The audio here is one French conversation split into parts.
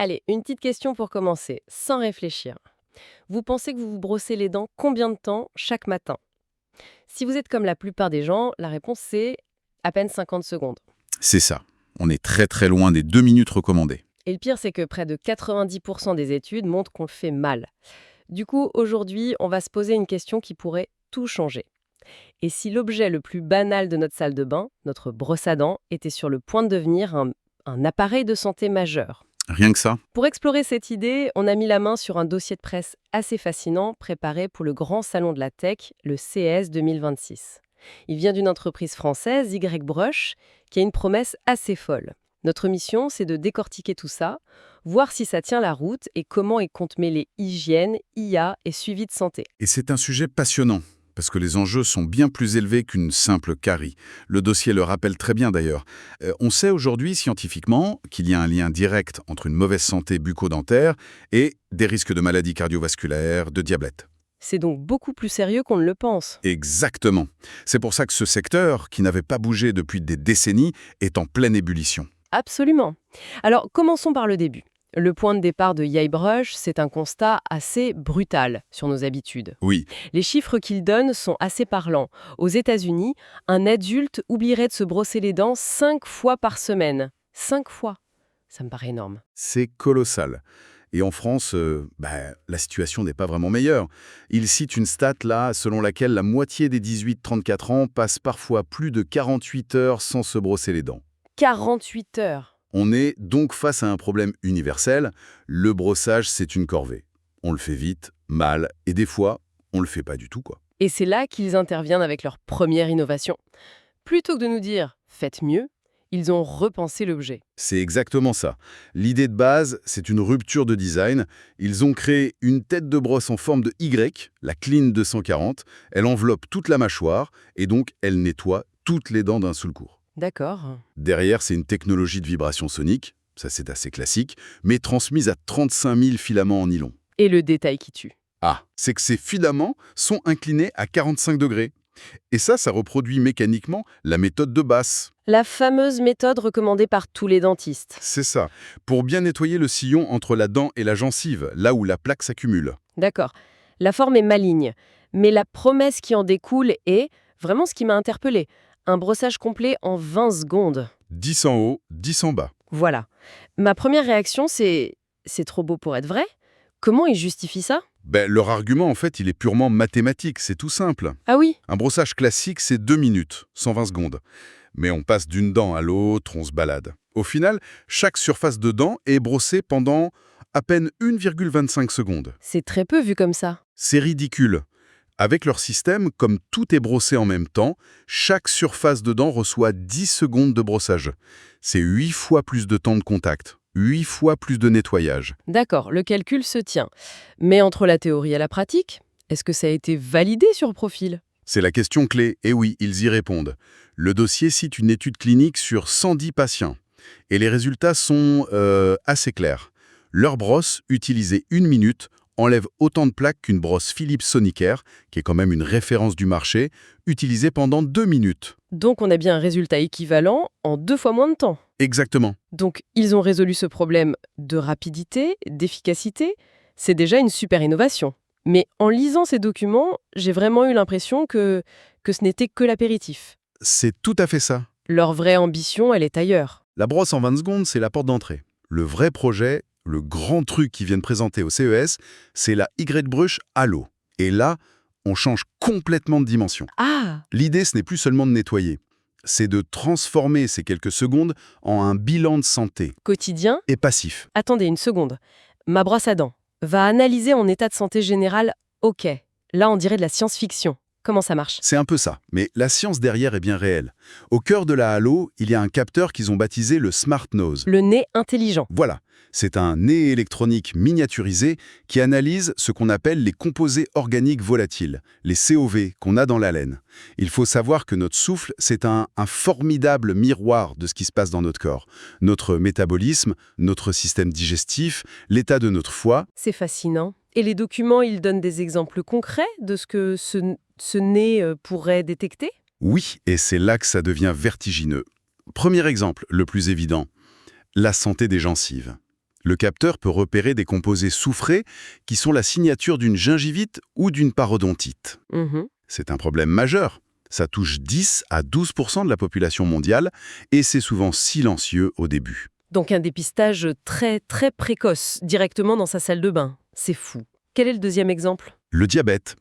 Allez, une petite question pour commencer, sans réfléchir. Vous pensez que vous vous brossez les dents combien de temps chaque matin? Si vous êtes comme la plupart des gens, la réponse c'est à peine 50 secondes. C'est ça. On est très très loin des 2 minutes recommandées. Et le pire, c'est que près de 90% des études montrent qu'on le fait mal. Du coup, aujourd'hui, on va se poser une question qui pourrait tout changer. Et si l'objet le plus banal de notre salle de bain, notre brosse à dents, était sur le point de devenir un appareil de santé majeur? Rien que ça. Pour explorer cette idée, on a mis la main sur un dossier de presse assez fascinant préparé pour le grand salon de la tech, le CES 2026. Il vient d'une entreprise française, YBrush, qui a une promesse assez folle. Notre mission, c'est de décortiquer tout ça, voir si ça tient la route et comment il compte mêler hygiène, IA et suivi de santé. Et c'est un sujet passionnant, parce que les enjeux sont bien plus élevés qu'une simple carie. Le dossier le rappelle très bien d'ailleurs. On sait aujourd'hui scientifiquement qu'il y a un lien direct entre une mauvaise santé bucco-dentaire et des risques de maladies cardiovasculaires, de diabète. C'est donc beaucoup plus sérieux qu'on ne le pense. Exactement. C'est pour ça que ce secteur, qui n'avait pas bougé depuis des décennies, est en pleine ébullition. Absolument. Alors, commençons par le début. Le point de départ de YBrush, c'est un constat assez brutal sur nos habitudes. Oui, Les chiffres qu'il donne sont assez parlants. Aux États-Unis, un adulte oublierait de se brosser les dents 5 fois par semaine. 5 fois. Ça me paraît énorme. c'est colossal. Et en France, la situation n'est pas vraiment meilleure. Il cite une stat là, selon laquelle la moitié des 18-34 ans passent parfois plus de 48 heures sans se brosser les dents. 48 heures. On est donc face à un problème universel. Le brossage, c'est une corvée. On le fait vite, mal, et des fois, on le fait pas du tout, quoi. Et c'est là qu'ils interviennent avec leur première innovation. Plutôt que de nous dire « faites mieux », ils ont repensé l'objet. C'est exactement ça. L'idée de base, c'est une rupture de design. Ils ont créé une tête de brosse en forme de Y, la Clean 240. Elle enveloppe toute la mâchoire et donc elle nettoie toutes les dents d'un seul coup. D'accord. Derrière, c'est une technologie de vibration sonique, ça c'est assez classique, mais transmise à 35 000 filaments en nylon. Et le détail qui tue. Ah, c'est que ces filaments sont inclinés à 45 degrés. Et ça reproduit mécaniquement la méthode de Bass. La fameuse méthode recommandée par tous les dentistes. C'est ça, pour bien nettoyer le sillon entre la dent et la gencive, là où la plaque s'accumule. D'accord. La forme est maligne, mais la promesse qui en découle est vraiment ce qui m'a interpellée. Un brossage complet en 20 secondes. 10 en haut, 10 en bas. Voilà. Ma première réaction, c'est trop beau pour être vrai. Comment ils justifient ça? Leur argument, en fait, il est purement mathématique, c'est tout simple. Ah oui, Un brossage classique, c'est 2 minutes, 120 secondes. Mais on passe d'une dent à l'autre, on se balade. Au final, chaque surface de dent est brossée pendant à peine 1,25 secondes. c'est très peu vu comme ça. C'est ridicule. Avec leur système, comme tout est brossé en même temps, chaque surface de dent reçoit 10 secondes de brossage. C'est 8 fois plus de temps de contact, 8 fois plus de nettoyage. D'accord, le calcul se tient. Mais entre la théorie et la pratique, est-ce que ça a été validé sur profil? C'est la question clé, et oui, ils y répondent. Le dossier cite une étude clinique sur 110 patients. Et les résultats sont assez clairs. Leur brosse, utilisée 1 minute, enlève autant de plaques qu'une brosse Philips Sonicare, qui est quand même une référence du marché, utilisée pendant 2 minutes. Donc on a bien un résultat équivalent en 2 fois moins de temps. Exactement. Donc ils ont résolu ce problème de rapidité, d'efficacité. C'est déjà une super innovation. Mais en lisant ces documents, j'ai vraiment eu l'impression que ce n'était que l'apéritif. C'est tout à fait ça. Leur vraie ambition, elle est ailleurs. La brosse en 20 secondes, c'est la porte d'entrée. Le vrai projet, le grand truc qu'ils viennent présenter au CES, c'est la YBrush Halo. Et là, on change complètement de dimension. Ah, L'idée, ce n'est plus seulement de nettoyer, c'est de transformer ces quelques secondes en un bilan de santé quotidien. et passif. Attendez une seconde. Ma brosse à dents va analyser en état de santé général. Ok, là on dirait de la science-fiction. Comment ça marche? C'est un peu ça, mais la science derrière est bien réelle. Au cœur de la Halo, il y a un capteur qu'ils ont baptisé le Smart Nose. Le nez intelligent. Voilà, c'est un nez électronique miniaturisé qui analyse ce qu'on appelle les composés organiques volatiles, les COV qu'on a dans la laine. Il faut savoir que notre souffle, c'est un formidable miroir de ce qui se passe dans notre corps. Notre métabolisme, notre système digestif, l'état de notre foie. C'est fascinant. Et les documents, ils donnent des exemples concrets de ce que ce nez pourrait détecter? Oui, et c'est là que ça devient vertigineux. Premier exemple, le plus évident, la santé des gencives. Le capteur peut repérer des composés soufrés qui sont la signature d'une gingivite ou d'une parodontite. Mhm. C'est un problème majeur. Ça touche 10 à 12% de la population mondiale et c'est souvent silencieux au début. Donc un dépistage très très précoce, directement dans sa salle de bain. C'est fou. Quel est le deuxième exemple? Le diabète.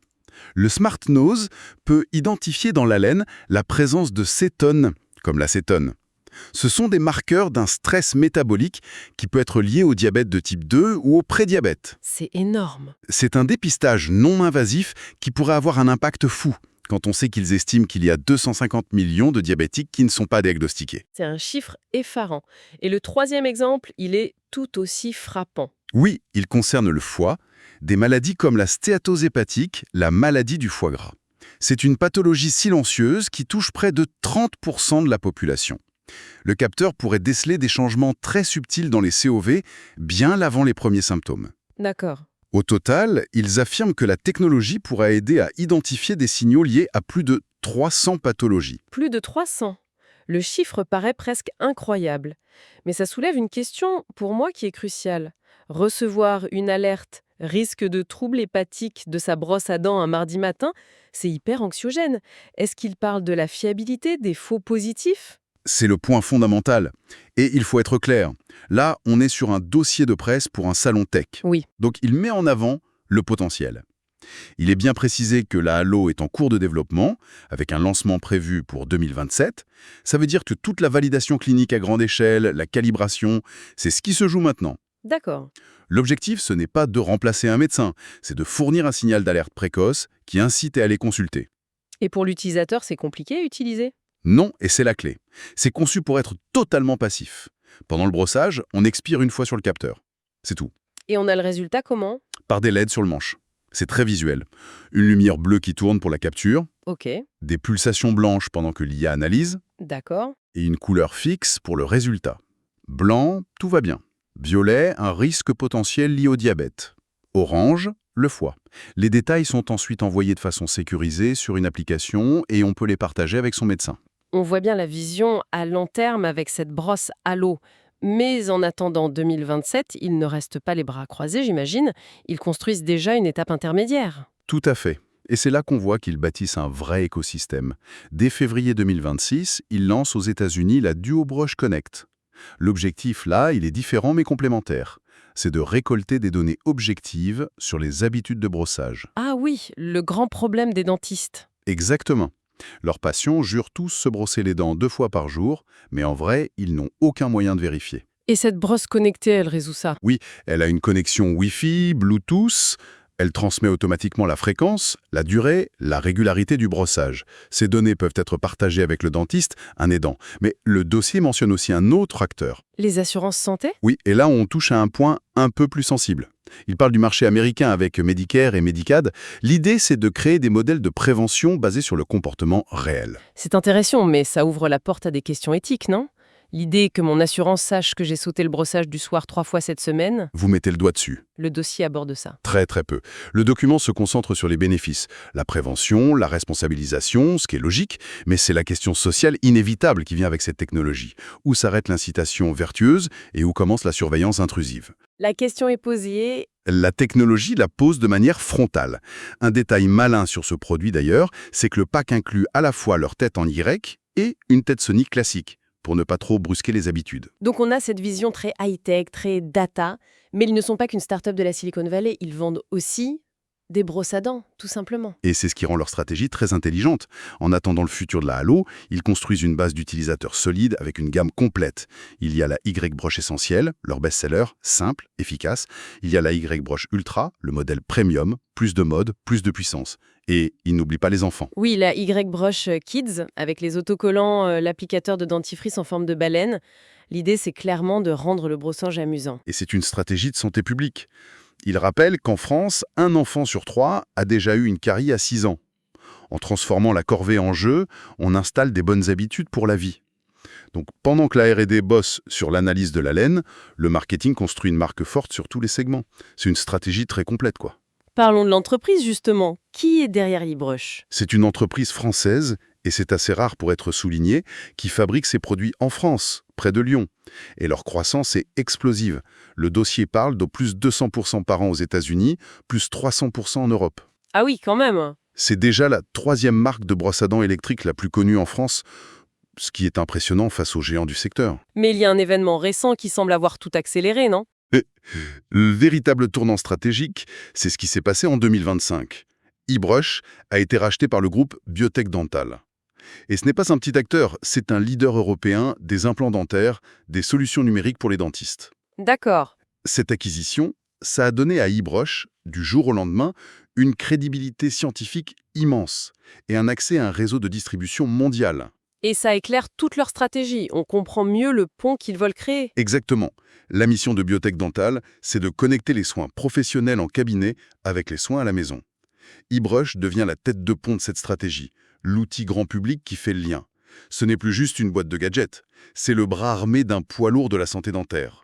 Le Smart Nose peut identifier dans l'haleine la présence de cétones, comme l'acétone. Ce sont des marqueurs d'un stress métabolique qui peut être lié au diabète de type 2 ou au prédiabète. C'est énorme. C'est un dépistage non invasif qui pourrait avoir un impact fou quand on sait qu'ils estiment qu'il y a 250 millions de diabétiques qui ne sont pas diagnostiqués. C'est un chiffre effarant. Et le troisième exemple, il est tout aussi frappant. Oui, il concerne le foie, des maladies comme la stéatose hépatique, la maladie du foie gras. C'est une pathologie silencieuse qui touche près de 30% de la population. Le capteur pourrait déceler des changements très subtils dans les COV bien avant les premiers symptômes. D'accord. Au total, ils affirment que la technologie pourra aider à identifier des signaux liés à plus de 300 pathologies. Plus de 300. Le chiffre paraît presque incroyable. Mais ça soulève une question, pour moi, qui est cruciale. Recevoir une alerte risque de trouble hépatique de sa brosse à dents un mardi matin, c'est hyper anxiogène. Est-ce qu'il parle de la fiabilité des faux positifs? C'est le point fondamental. Et il faut être clair, là, on est sur un dossier de presse pour un salon tech. Oui. Donc il met en avant le potentiel. Il est bien précisé que la Halo est en cours de développement, avec un lancement prévu pour 2027. Ça veut dire que toute la validation clinique à grande échelle, la calibration, c'est ce qui se joue maintenant. D'accord. L'objectif, ce n'est pas de remplacer un médecin, c'est de fournir un signal d'alerte précoce qui incite à aller consulter. Et pour l'utilisateur, c'est compliqué à utiliser? Non, et c'est la clé. C'est conçu pour être totalement passif. Pendant le brossage, on expire une fois sur le capteur. C'est tout. Et on a le résultat comment? Par des LED sur le manche. C'est très visuel. Une lumière bleue qui tourne pour la capture, Ok, des pulsations blanches pendant que l'IA analyse, d'accord. et une couleur fixe pour le résultat. Blanc, tout va bien. Violet, un risque potentiel lié au diabète. Orange, le foie. Les détails sont ensuite envoyés de façon sécurisée sur une application et on peut les partager avec son médecin. On voit bien la vision à long terme avec cette brosse Halo. Mais en attendant 2027, ils ne restent pas les bras croisés, j'imagine. Ils construisent déjà une étape intermédiaire. Tout à fait. Et c'est là qu'on voit qu'ils bâtissent un vrai écosystème. Dès février 2026, ils lancent aux États-Unis la Duo Brush Connect. L'objectif là, il est différent mais complémentaire. C'est de récolter des données objectives sur les habitudes de brossage. Ah oui, le grand problème des dentistes. Exactement. Leurs patients jurent tous se brosser les dents 2 fois par jour, mais en vrai, ils n'ont aucun moyen de vérifier. Et cette brosse connectée, elle résout ça. Oui, elle a une connexion Wi-Fi, Bluetooth, elle transmet automatiquement la fréquence, la durée, la régularité du brossage. Ces données peuvent être partagées avec le dentiste, un aidant. Mais le dossier mentionne aussi un autre acteur. Les assurances santé? Oui, et là on touche à un point un peu plus sensible. Il parle du marché américain avec Medicare et Medicaid. L'idée, c'est de créer des modèles de prévention basés sur le comportement réel. C'est intéressant, mais ça ouvre la porte à des questions éthiques, non? L'idée que mon assurance sache que j'ai sauté le brossage du soir 3 fois cette semaine, Vous mettez le doigt dessus. le dossier aborde ça. Très très peu. Le document se concentre sur les bénéfices, la prévention, la responsabilisation, ce qui est logique, mais c'est la question sociale inévitable qui vient avec cette technologie. Où s'arrête l'incitation vertueuse et où commence la surveillance intrusive? La question est posée. La technologie la pose de manière frontale. Un détail malin sur ce produit d'ailleurs, c'est que le pack inclut à la fois leur tête en Y et une tête Sony classique, pour ne pas trop brusquer les habitudes. Donc on a cette vision très high-tech, très data, mais ils ne sont pas qu'une start-up de la Silicon Valley, ils vendent aussi des brosses à dents, tout simplement. Et c'est ce qui rend leur stratégie très intelligente. En attendant le futur de la Halo, ils construisent une base d'utilisateurs solide avec une gamme complète. Il y a la Y-Brush Essentiel, leur best-seller, simple, efficace. Il y a la Y-Brush Ultra, le modèle premium, plus de mode, plus de puissance. Et ils n'oublient pas les enfants. Oui, la Y-Brush Kids, avec les autocollants, l'applicateur de dentifrice en forme de baleine. L'idée, c'est clairement de rendre le brossage amusant. Et c'est une stratégie de santé publique. Il rappelle qu'en France, un enfant sur 3 a déjà eu une carie à 6 ans. En transformant la corvée en jeu, on installe des bonnes habitudes pour la vie. Donc pendant que la R&D bosse sur l'analyse de la laine, le marketing construit une marque forte sur tous les segments. C'est une stratégie très complète, quoi. Parlons de l'entreprise, justement. Qui est derrière eBrush? C'est une entreprise française et c'est assez rare pour être souligné, qui fabriquent ces produits en France, près de Lyon. Et leur croissance est explosive. Le dossier parle de plus 200% par an aux États-Unis, plus 300% en Europe. Ah oui, quand même. C'est déjà la 3e marque de brosse à dents électrique la plus connue en France, ce qui est impressionnant face aux géants du secteur. Mais il y a un événement récent qui semble avoir tout accéléré, non? Le véritable tournant stratégique, c'est ce qui s'est passé en 2025. eBrush a été racheté par le groupe Biotech Dental. Et ce n'est pas un petit acteur, c'est un leader européen des implants dentaires, des solutions numériques pour les dentistes. D'accord. Cette acquisition, ça a donné à eBrush, du jour au lendemain, une crédibilité scientifique immense et un accès à un réseau de distribution mondial. Et ça éclaire toute leur stratégie. On comprend mieux le pont qu'ils veulent créer. Exactement. La mission de Biotech Dental, c'est de connecter les soins professionnels en cabinet avec les soins à la maison. eBrush devient la tête de pont de cette stratégie, l'outil grand public qui fait le lien. Ce n'est plus juste une boîte de gadgets, c'est le bras armé d'un poids lourd de la santé dentaire.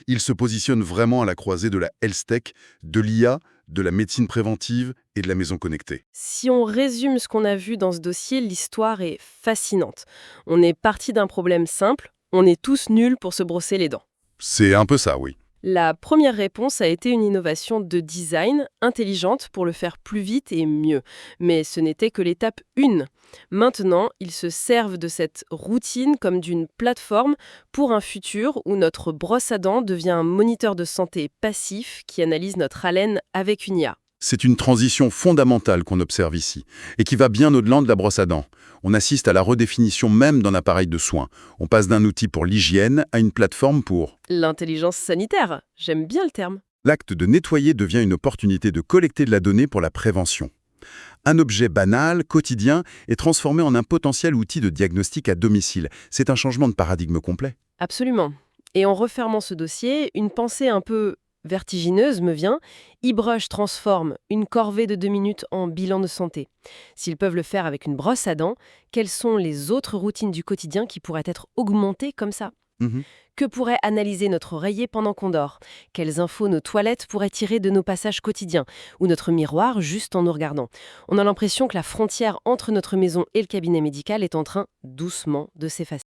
Il se positionne vraiment à la croisée de la health tech, de l'IA, de la médecine préventive et de la maison connectée. Si on résume ce qu'on a vu dans ce dossier, l'histoire est fascinante. On est parti d'un problème simple, on est tous nuls pour se brosser les dents. C'est un peu ça, oui. La première réponse a été une innovation de design intelligente pour le faire plus vite et mieux. Mais ce n'était que l'étape 1. Maintenant, ils se servent de cette routine comme d'une plateforme pour un futur où notre brosse à dents devient un moniteur de santé passif qui analyse notre haleine avec une IA. C'est une transition fondamentale qu'on observe ici, et qui va bien au-delà de la brosse à dents. On assiste à la redéfinition même d'un appareil de soins. On passe d'un outil pour l'hygiène à une plateforme pour... L'intelligence sanitaire, j'aime bien le terme. L'acte de nettoyer devient une opportunité de collecter de la donnée pour la prévention. Un objet banal, quotidien, est transformé en un potentiel outil de diagnostic à domicile. C'est un changement de paradigme complet. Absolument. Et en refermant ce dossier, une pensée un peu vertigineuse me vient. eBrush transforme une corvée de 2 minutes en bilan de santé. S'ils peuvent le faire avec une brosse à dents, quelles sont les autres routines du quotidien qui pourraient être augmentées comme ça ? Que pourrait analyser notre oreiller pendant qu'on dort? Quelles infos nos toilettes pourraient tirer de nos passages quotidiens? Ou notre miroir juste en nous regardant? On a l'impression que la frontière entre notre maison et le cabinet médical est en train doucement de s'effacer.